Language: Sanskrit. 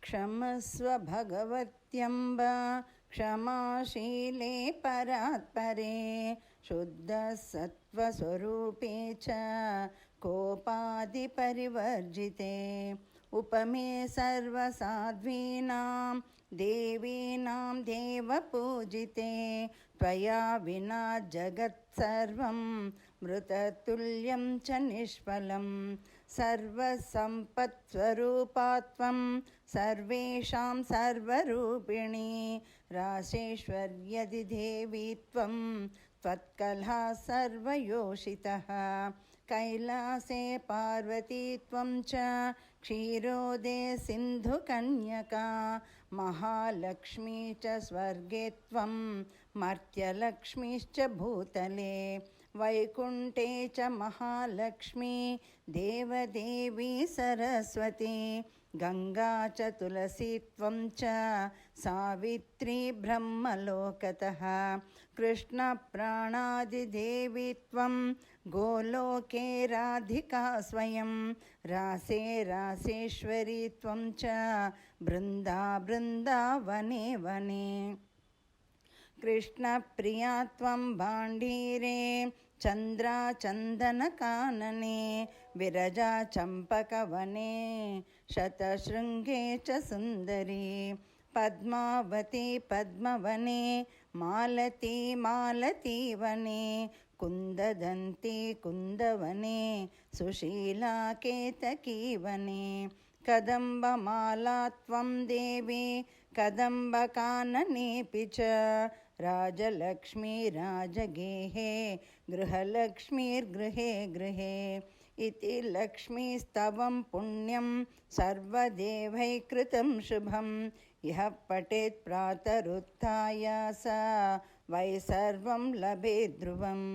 क्षमस्व भगवत्यम्ब क्षमाशीले परात्परे शुद्धसत्त्वस्वरूपे च कोपादिपरिवर्जिते उपमे सर्वसाध्वीनां देवीनां देवपूजिते त्वया विना जगत्सर्वं मृततुल्यं च निष्फलं सर्वसम्पत्स्वरूपात्वं सर्वेषां सर्वरूपिणी राशेश्वर्यदि देवी त्वं त्वत्कला सर्वयोषितः कैलासे पार्वती त्वं च क्षीरोदे सिन्धुकन्यका महालक्ष्मी च स्वर्गे त्वं मर्त्यलक्ष्मीश्च भूतले वैकुण्ठे च महालक्ष्मी देवदेवी सरस्वती गंगा च तुलसी त्वं च सावित्री ब्रह्मलोकतः कृष्णप्राणादिदेवी त्वं गोलोके राधिका स्वयं रासे रासेश्वरी त्वं च बृन्दावने वने कृष्णप्रिया त्वं भाण्डीरे चन्द्राचन्दनकानने विरजा चम्पकवने शतशृङ्गे च सुन्दरी पद्मावती पद्मवने मालती मालतीवने कुन्ददन्ती कुन्दवने सुशीला केतकीवने कदम्बमाला त्वं देवी कदम्बकाननेऽपि च राजलक्ष्मी राजगेहे गृहलक्ष्मीर्गृहे गृहे इति लक्ष्मीस्तवं पुण्यं सर्वदेवैः कृतं शुभं यः पठेत् प्रातरुत्थाय स वै सर्वं लभेत् ध्रुवम्।